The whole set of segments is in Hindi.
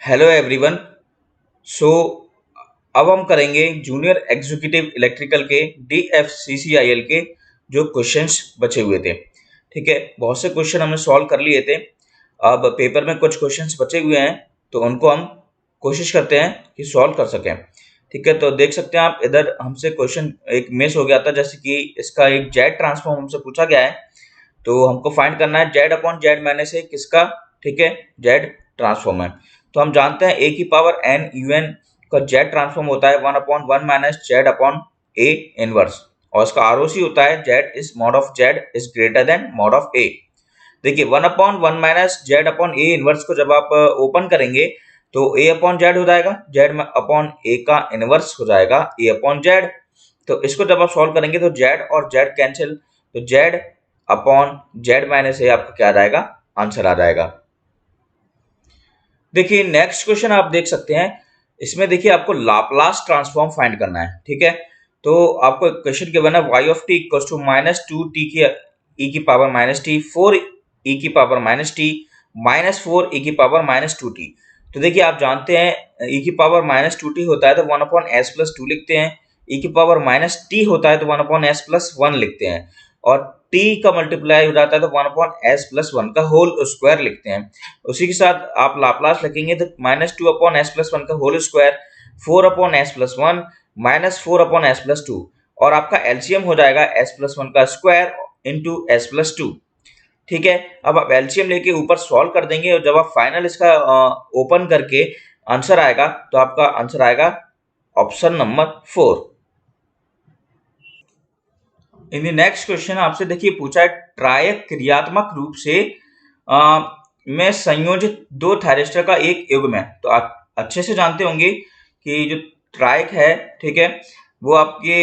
Hello everyone. सो अब हम करेंगे जूनियर एग्जीक्यूटिव इलेक्ट्रिकल के DFCCIL के जो क्वेश्चंस बचे हुए थे। ठीक है, बहुत से क्वेश्चन हमने सॉल्व कर लिए थे। अब पेपर में कुछ क्वेश्चंस बचे हुए हैं तो उनको हम कोशिश करते हैं कि सॉल्व कर सकें। ठीक है, तो देख सकते हैं आप इधर हमसे क्वेश्चन एक मिस हो गया था, जैसे कि इसका एक जेड ट्रांसफॉर्म हमसे पूछा गया है। तो हमको फाइंड करना है जेड अपॉन जेड मैंने से किसका, ठीक है, जेड ट्रांसफॉर्म है। तो हम जानते हैं ए की पावर एन यू एन का जेड ट्रांसफॉर्म होता है 1/1 minus z upon a inverse, और इसका आरओसी होता है z is mod of z is greater than mod of a. देखिए 1/1 minus z upon a inverse को जब आप ओपन करेंगे तो ए अपॉन जेड हो जाएगा, जेड अपॉन ए का इनवर्स हो जाएगा ए अपॉन जेड। तो इसको जब आप सॉल्व करेंगे तो जेड और जेड कैंसिल, तो जेड अपॉन जेड माइनस ए आपका क्या आ जाएगा, आंसर आ जाएगा। देखिए नेक्स्ट क्वेश्चन आप देख सकते हैं, इसमें देखिए आपको लाप्लास ट्रांसफॉर्म फाइंड करना है। ठीक है, तो आपको क्वेश्चन गिवन है y of t equals to -2 t की e की पावर -t 4 e की पावर -t -4 e की पावर -2t। तो देखिए आप जानते हैं e की पावर -2t होता है तो 1/s+2 लिखते हैं, e की पावर -t होता है तो 1/s+1 लिखते हैं, और t का मल्टीप्लाई हो जाता है तो 1/s+1 का होल स्क्वायर लिखते हैं। उसी के साथ आप लाप्लास लिखेंगे तो -2/s+1 का होल स्क्वायर 4/s+1 -4/s+2, और आपका एलसीएम हो जाएगा s+1 का स्क्वायर इंटू s+2। ठीक है, अब आप एलसीएम लेके ऊपर सॉल्व कर देंगे और जब आप फाइनल इसका ओपन करके आंसर आएगा तो आपका आंसर आएगा option number 4। In the next question आपसे देखिए पूछा है ट्रायक क्रियात्मक रूप से में संयोजित दो थायरिस्टर का एक युग्म है। तो आप अच्छे से जानते होंगे कि जो ट्रायक है, ठीक है, वो आपके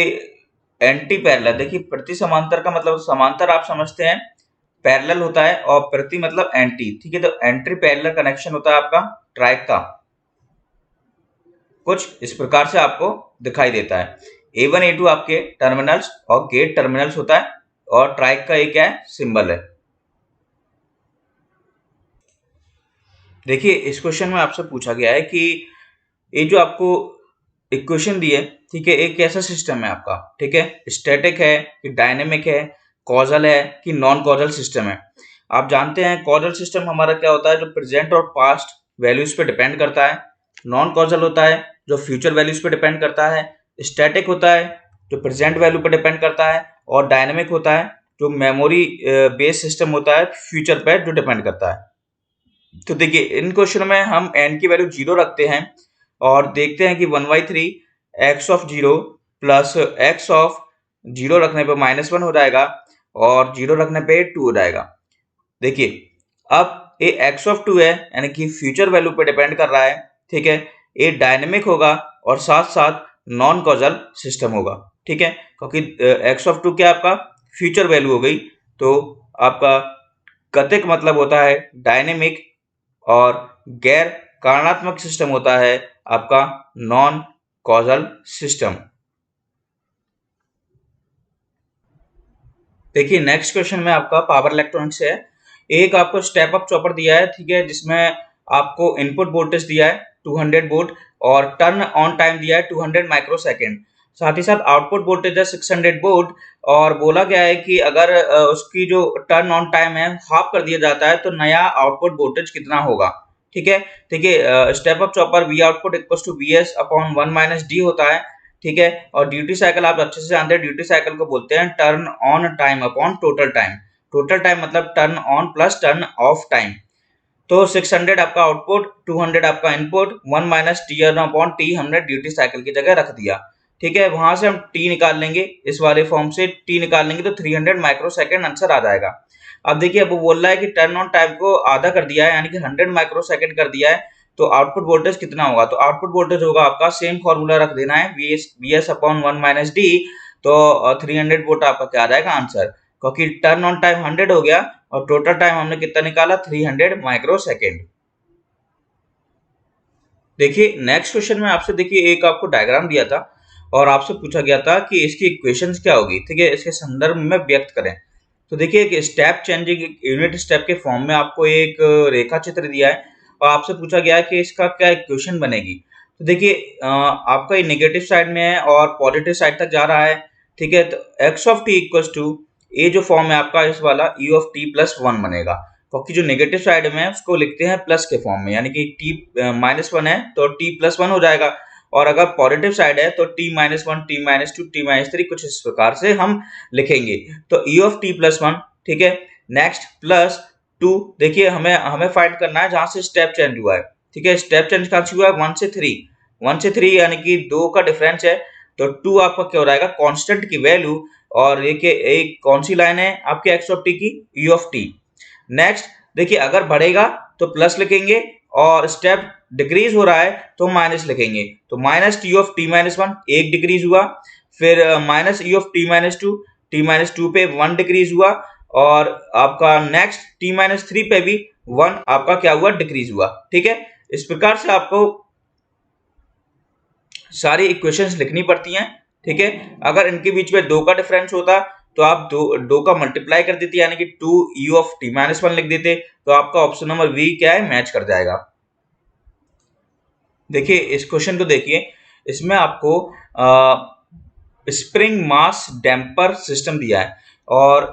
एंटी पैरेलल, देखिए प्रति समांतर का मतलब समांतर आप समझते हैं, पैरेलल होता है, और प्रति मतलब एंटी। ठीक है, तो एंटी पैरेलल कनेक्शन होता है आपका ट्रायक का, कुछ इस प्रकार से आपको दिखाई देता है। A1 A2 आपके टर्मिनल्स और गेट टर्मिनल्स होता है, और ट्राइक का एक क्या है, सिंबल है। देखिए इस क्वेश्चन में आपसे पूछा गया है कि ये जो आपको इक्वेशन दी है, ठीक है, एक कैसा सिस्टम है आपका, ठीक है, स्टैटिक है कि डायनेमिक है, कॉजल है कि नॉन कॉजल सिस्टम है। आप जानते हैं कॉजल सिस्टम हमारा क्या होता है, जो प्रेजेंट और पास्ट वैल्यूज पे डिपेंड करता है। नॉन कॉजल होता है जो फ्यूचर वैल्यूज पे डिपेंड करता है। स्टैटिक होता है जो प्रेजेंट वैल्यू पे डिपेंड करता है, और डायनेमिक होता है जो मेमोरी बेस्ड सिस्टम होता है, फ्यूचर पे जो डिपेंड करता है। तो देखिए इन क्वेश्चन में हम n की वैल्यू 0 रखते हैं और देखते हैं कि 1/3 x of 0 plus x of 0 रखने पे -1 हो जाएगा, और 0 रखने पे 2 हो जाएगा। देखिए अब ये x ऑफ 2 है, यानी कि फ्यूचर वैल्यू पे डिपेंड कर रहा है। ठीक है, ये डायनेमिक होगा और साथ साथ नॉन कॉजल सिस्टम होगा। ठीक है, क्योंकि x ऑफ 2 क्या आपका फ्यूचर वैल्यू हो गई, तो आपका गतिक मतलब होता है डायनेमिक, और गैर कारणात्मक सिस्टम होता है आपका नॉन कॉजल सिस्टम। देखिए नेक्स्ट क्वेश्चन में आपका पावर इलेक्ट्रॉनिक्स है। एक आपको स्टेप अप चॉपर दिया है, ठीक है, जिसमें आपको इनपुट वोल्टेज दिया है 200 वोल्ट, और टर्न ऑन टाइम दिया है 200 माइक्रोसेकंड। साथ ही साथ आउटपुट वोल्टेज है 600 वोल्ट, और बोला गया है कि अगर उसकी जो टर्न ऑन टाइम है हाफ कर दिया जाता है तो नया आउटपुट वोल्टेज कितना होगा। ठीक है, देखिए step up chopper V output equals to VS upon 1 minus D होता है। ठीक है, और ड्यूटी साइकिल आप अच्छे से जानते हैं, ड्यूटी साइकिल को बोलते हैं turn on time upon total time. Total time मतलब turn on plus turn off time. तो 600 आपका आउटपुट, 200 आपका input, 1 minus T upon T हमने ड्यूटी साइकिल की जगह रख दिया। ठीक है, वहां से हम टी निकाल लेंगे, इस वाले फॉर्म से टी निकाल लेंगे तो 300 माइक्रोसेकंड आंसर आ जाएगा। अब देखिए अब वो बोल रहा है कि टर्न ऑन टाइम को आधा कर दिया है, यानी कि 100 माइक्रोसेकंड कर दिया है, तो आउटपुट वोल्टेज कितना होगा। तो आउटपुट वोल्टेज होगा आपका, सेम फॉर्मूला रख देना है, वीएस अपॉन 1 माइनस डी, तो 300 वोल्ट आपका क्या आ जाएगा आंसर, क्योंकि टर्न ऑन टाइम 100 हो गया और टोटल टाइम हमने कितना निकाला 300 माइक्रोसेकंड। देखिए नेक्स्ट क्वेश्चन में आपसे देखिए एक आपको डायग्राम दिया था और आपसे पूछा गया था कि इसकी इक्वेशंस क्या होगी। ठीक है, इसके संदर्भ में व्यक्त करें। तो देखिए एक स्टेप चेंजिंग यूनिट स्टेप के फॉर्म में आपको एक रेखा चित्र दिया है, और आपसे पूछा गया है कि इसका क्या इक्वेशन बनेगी। तो देखिए आपका ये नेगेटिव साइड में है और पॉजिटिव साइड तक जा रहा है, ठीक है। तो X of T equals to ये जो फॉर्म है आपका इस वाला E of T plus one बनेगा, क्योंकि जो नेगेटिव साइड में है उसको लिखते हैं प्लस के फॉर्म में, यानी कि टी माइनस वन है तो टी प्लस वन हो जाएगा, और अगर पॉजिटिव साइड है तो T minus one, T minus two, T minus three, कुछ इस प्रकार से हम लिखेंगे। तो ई ऑफ टी प्लस वन, ठीक है। नेक्स्ट प्लस टू, देखिए हमें हमें फाइंड करना है जहां से स्टेप चेंज हुआ है, ठीक है। स्टेप चेंज कहां से हुआ है, 1 से 3, 1 से 3 यानी कि 2 का डिफरेंस है, तो 2 आपका क्या हो जाएगा, कांस्टेंट की वैल्यू, और देखिए एक कौन सी लाइन है आपके एक्स ऑफ टी की, ई ऑफ टी। नेक्स्ट देखिए अगर बढ़ेगा तो प्लस लिखेंगे, और स्टेप डिक्रीज हो रहा है तो माइनस लिखेंगे, तो minus T of T minus one, एक डिक्रीज हुआ, फिर minus E of T minus two, T minus two पे 1 डिक्रीज हुआ, और आपका नेक्स्ट टी माइनस थ्री पे भी 1 आपका क्या हुआ, डिक्रीज हुआ, ठीक है। इस प्रकार से आपको सारी इक्वेशंस लिखनी पड़ती हैं, ठीक है। अगर इनके बीच में 2 का डिफरेंस होता तो आप दो का मल्टीप्लाई कर देते, यानी कि 2 ई ऑफ टी माइनस वन लिख देते, तो आपका ऑप्शन नंबर बी क्या है, मैच कर जाएगा। देखिए इस क्वेश्चन को देखिए, इसमें आपको स्प्रिंग मास डैम्पर सिस्टम दिया है, और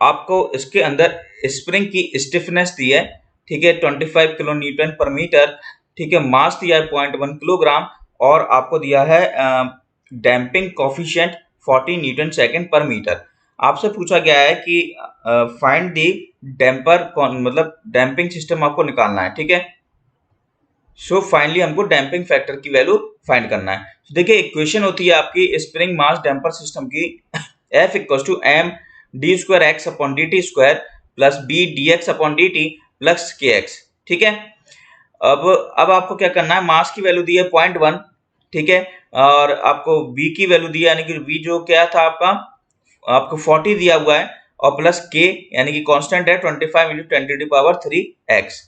आपको इसके अंदर स्प्रिंग की स्टिफनेस दी है, ठीक है, 25 किलो न्यूटन पर मीटर, ठीक है। मास दिया है 0.1 किलोग्राम, और आपको दिया है डैम्पिंग कोफिशिएंट 40 न्यूटन सेकंड पर मीटर। आपसे पूछा गया है कि फाइंड दी डैम्पर, मतलब डैम्पिंग सिस्टम आपको निकालना है, ठीक है। सो फाइनली हमको डैम्पिंग फैक्टर की वैल्यू फाइंड करना है। तो देखिए इक्वेशन होती है आपकी स्प्रिंग मास डैम्पर सिस्टम की, F equals to M D square X upon D T square plus B D X upon D T plus K X, ठीक है। अब आपको क्या करना है, मास की वैल्यू दी है 0.1, ठीक है, और आपको b की वैल्यू दी है, यानी कि b जो क्या था आपको 40 दिया हुआ है, और प्लस k यानी कि कांस्टेंट है 25 into 10 to the power 3x।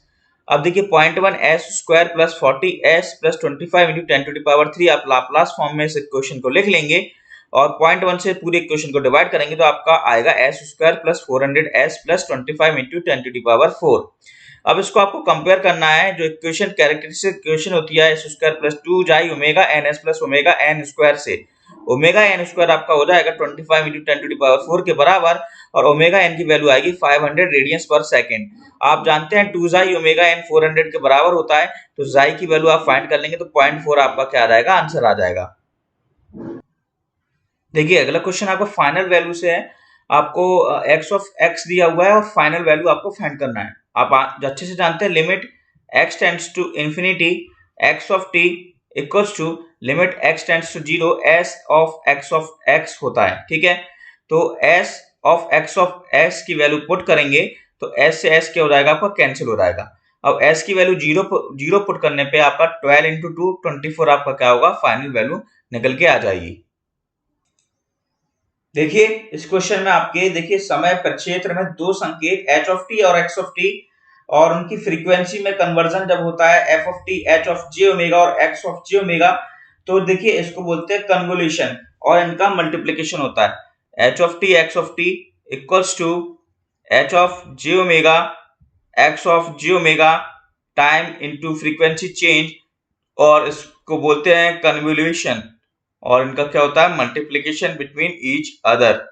अब देखिए 0.1 s square plus 40 s plus 25 into 10 to the power 3, आप लाप्लास फॉर्म में इस इक्वेशन को लिख लेंगे, और 0.1 से पूरे इक्वेशन को डिवाइड करेंगे तो आपका आएगा s square plus 400 s plus 25 into 10 to the power 4। अब इसको आपको कंपेयर करना है, जो इक्वेशन कैरेक्टरिस्टिक इक्वेशन होती है s स्क्वायर प्लस 2 जाई omega ns plus omega n square से, ओमेगा n स्क्वायर आपका हो जाएगा 25 इंटू 10 टू द पावर 4 के बराबर, और ओमेगा n की वैल्यू आएगी 500 रेडियंस पर सेकंड। आप जानते हैं 2 जाई ओमेगा n 400 के बराबर होता है, तो जाई की वैल्यू आप फाइंड कर लेंगे तो 0.4 आपका क्या आ जाएगा, आंसर आ जाएगा। देखिए अगला क्वेश्चन आपका फाइनल वैल्यू से है, आपको x ऑफ x दिया हुआ है और फाइनल वैल्यू आपको फाइंड करना है। आप अच्छे से जानते हैं limit x tends to infinity x of t equals to limit x tends to 0 s of x होता है, ठीक है। तो s ऑफ x की वैल्यू पुट करेंगे तो s से s क्या हो जाएगा, आपका कैंसिल हो जाएगा। अब s की वैल्यू जीरो पुट करने पे आपका 12 इंटू 2 24 आपका क्या होगा, फाइनल वैल्यू निकल के आ जाएगी। देखिए इस क्वेश्चन में आपके देखिए समय प्रक्षेत्र में 2 संकेत h ऑफ t और x ऑफ t, और उनकी फ्रीक्वेंसी में कन्वर्जन जब होता है f of t h of j omega और x ऑफ j ओमेगा, तो देखिए इसको बोलते हैं कन्वोल्यूशन, और इनका मल्टीप्लिकेशन होता है h of t x of t equals to h of j omega x of j omega time into frequency change, और इसको बोलते हैं कन्वोल्यूशन, और इनका क्या होता है, मल्टीप्लिकेशन बिटवीन ईच अदर।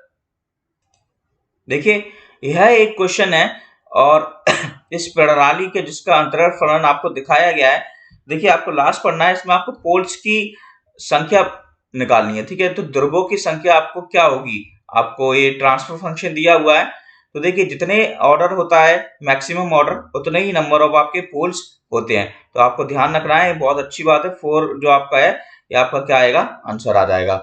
देखिए यह एक क्वेश्चन है, और इस प्रणाली के जिसका अंतरण फलन आपको दिखाया गया है, देखिए आपको लास्ट पढ़ना है, इसमें आपको पोल्स की संख्या निकालनी है, ठीक है। तो ध्रुवों की संख्या आपको क्या होगी, आपको ये ट्रांसफर फंक्शन दिया हुआ है, तो देखिए जितने ऑर्डर होता है मैक्सिमम ऑर्डर, उतने ही नंबर ऑफ आपके पोल्स होते हैं, तो आपको ध्यान रखना है, बहुत अच्छी बात है। 4 जो आपका है ये आपका क्या आएगा, आंसर आ जाएगा।